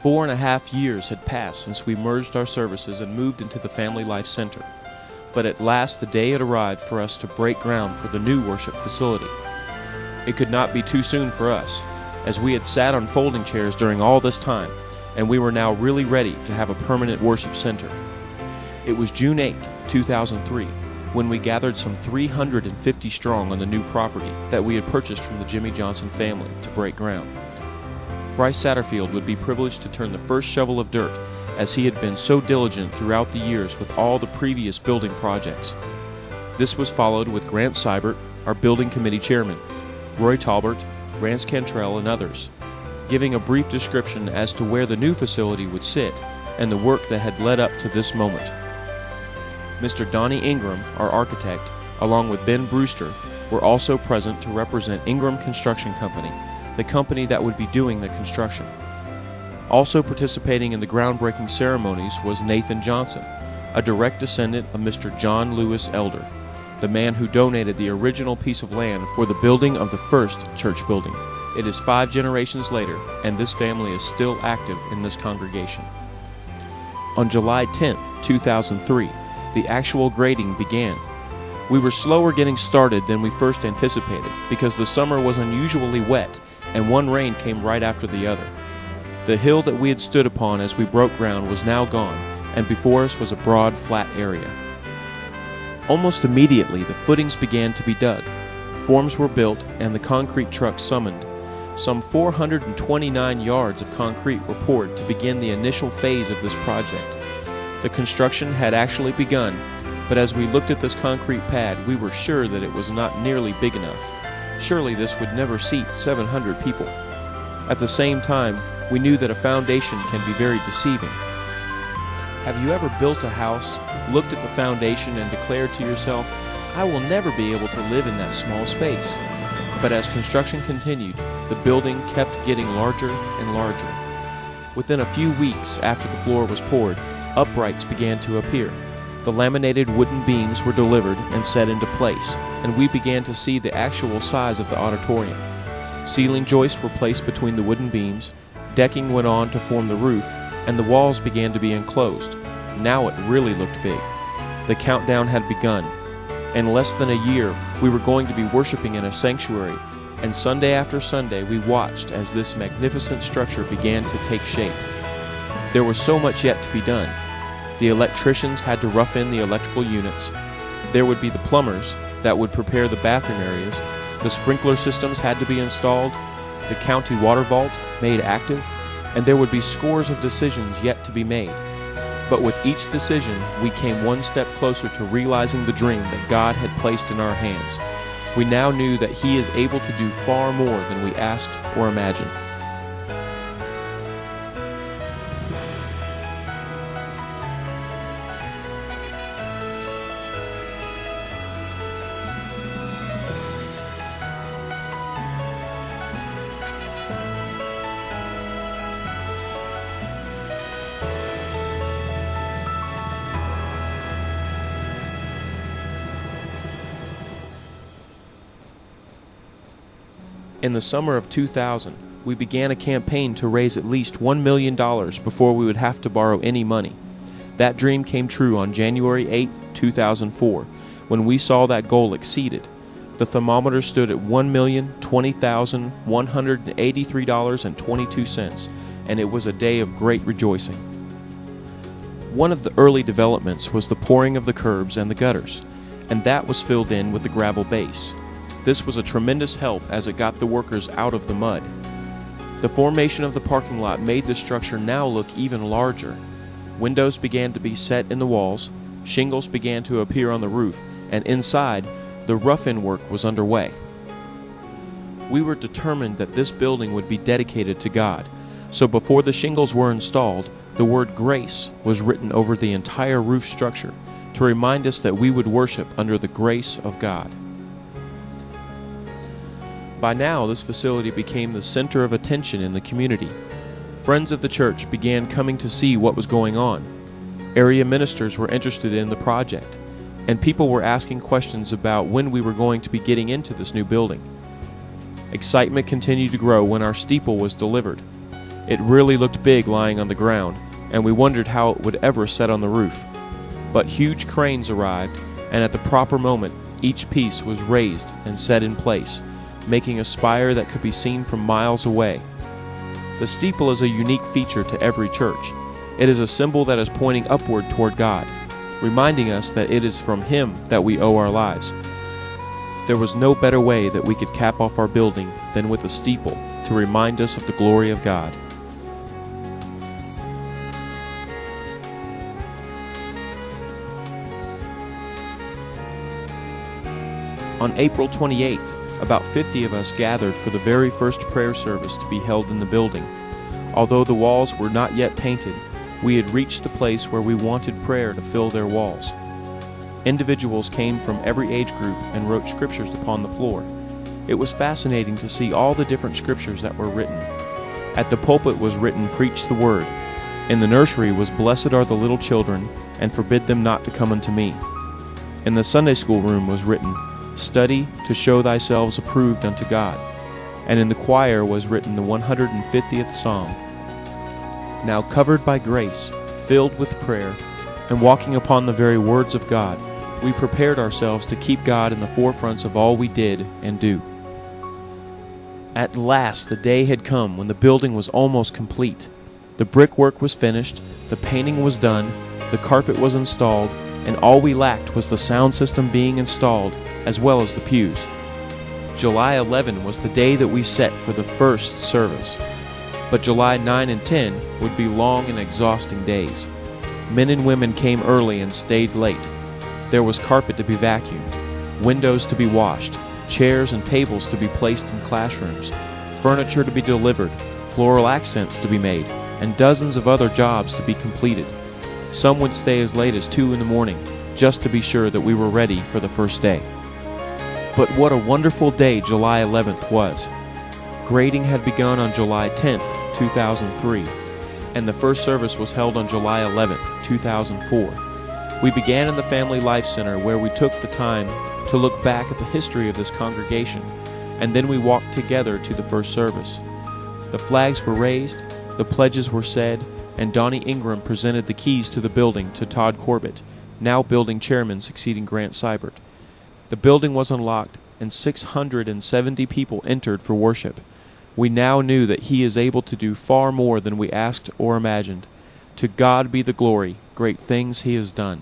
4.5 years had passed since we merged our services and moved into the Family Life Center. But at last the day had arrived for us to break ground for the new worship facility. It could not be too soon for us, as we had sat on folding chairs during all this time, and we were now really ready to have a permanent worship center. It was June 8, 2003, when we gathered some 350 strong on the new property that we had purchased from the Jimmy Johnson family to break ground. Bryce Satterfield would be privileged to turn the first shovel of dirt, as he had been so diligent throughout the years with all the previous building projects. This was followed with Grant Seibert, our building committee chairman, Roy Talbert, Rance Cantrell, and others, giving a brief description as to where the new facility would sit and the work that had led up to this moment. Mr. Donnie Ingram, our architect, along with Ben Brewster, were also present to represent Ingram Construction Company, the company that would be doing the construction. Also participating in the groundbreaking ceremonies was Nathan Johnson, a direct descendant of Mr. John Lewis Elder, the man who donated the original piece of land for the building of the first church building. It is 5 generations later, and this family is still active in this congregation. On July 10, 2003, the actual grading began. We were slower getting started than we first anticipated because the summer was unusually wet and one rain came right after the other. The hill that we had stood upon as we broke ground was now gone, and before us was a broad, flat area. Almost immediately, the footings began to be dug. Forms were built and the concrete trucks summoned. Some 429 yards of concrete were poured to begin the initial phase of this project. The construction had actually begun, but as we looked at this concrete pad, we were sure that it was not nearly big enough. Surely this would never seat 700 people. At the same time, we knew that a foundation can be very deceiving. Have you ever built a house, looked at the foundation, and declared to yourself, "I will never be able to live in that small space"? But as construction continued, the building kept getting larger and larger. Within a few weeks after the floor was poured, uprights began to appear. The laminated wooden beams were delivered and set into place, and we began to see the actual size of the auditorium. Ceiling joists were placed between the wooden beams, decking went on to form the roof, and the walls began to be enclosed. Now it really looked big. The countdown had begun. In less than a year, we were going to be worshiping in a sanctuary, and Sunday after Sunday we watched as this magnificent structure began to take shape. There was so much yet to be done. The electricians had to rough in the electrical units. There would be the plumbers that would prepare the bathroom areas. The sprinkler systems had to be installed, the county water vault made active, and there would be scores of decisions yet to be made. But with each decision, we came one step closer to realizing the dream that God had placed in our hands. We now knew that He is able to do far more than we asked or imagined. In the summer of 2000, we began a campaign to raise at least $1 million before we would have to borrow any money. That dream came true on January 8, 2004, when we saw that goal exceeded. The thermometer stood at $1,020,183.22, and it was a day of great rejoicing. One of the early developments was the pouring of the curbs and the gutters, and that was filled in with the gravel base. This was a tremendous help as it got the workers out of the mud. The formation of the parking lot made the structure now look even larger. Windows began to be set in the walls, shingles began to appear on the roof, and inside, the rough-in work was underway. We were determined that this building would be dedicated to God, so before the shingles were installed, the word grace was written over the entire roof structure to remind us that we would worship under the grace of God. By now, this facility became the center of attention in the community. Friends of the church began coming to see what was going on. Area ministers were interested in the project, and people were asking questions about when we were going to be getting into this new building. Excitement continued to grow when our steeple was delivered. It really looked big lying on the ground, and we wondered how it would ever set on the roof. But huge cranes arrived, and at the proper moment, each piece was raised and set in place, making a spire that could be seen from miles away. The steeple is a unique feature to every church. It is a symbol that is pointing upward toward God, reminding us that it is from Him that we owe our lives. There was no better way that we could cap off our building than with a steeple to remind us of the glory of God. On April 28th, about 50 of us gathered for the very first prayer service to be held in the building. Although the walls were not yet painted, we had reached the place where we wanted prayer to fill their walls. Individuals came from every age group and wrote scriptures upon the floor. It was fascinating to see all the different scriptures that were written. At the pulpit was written, "Preach the word." In the nursery was, "Blessed are the little children, and forbid them not to come unto me." In the Sunday school room was written, "Study to show thyself approved unto God." And in the choir was written the 150th Psalm. Now covered by grace, filled with prayer, and walking upon the very words of God, we prepared ourselves to keep God in the forefronts of all we did and do. At last the day had come when the building was almost complete. The brickwork was finished, the painting was done, the carpet was installed, and all we lacked was the sound system being installed, as well as the pews. July 11 was the day that we set for the first service. But July 9 and 10 would be long and exhausting days. Men and women came early and stayed late. There was carpet to be vacuumed, windows to be washed, chairs and tables to be placed in classrooms, furniture to be delivered, floral accents to be made, and dozens of other jobs to be completed. Some would stay as late as 2 in the morning, just to be sure that we were ready for the first day. But what a wonderful day July 11th was. Grading had begun on July 10th, 2003, and the first service was held on July 11th, 2004. We began in the Family Life Center, where we took the time to look back at the history of this congregation, and then we walked together to the first service. The flags were raised, the pledges were said, and Donnie Ingram presented the keys to the building to Todd Corbett, now building chairman succeeding Grant Seibert. The building was unlocked, and 670 people entered for worship. We now knew that He is able to do far more than we asked or imagined. To God be the glory, great things He has done.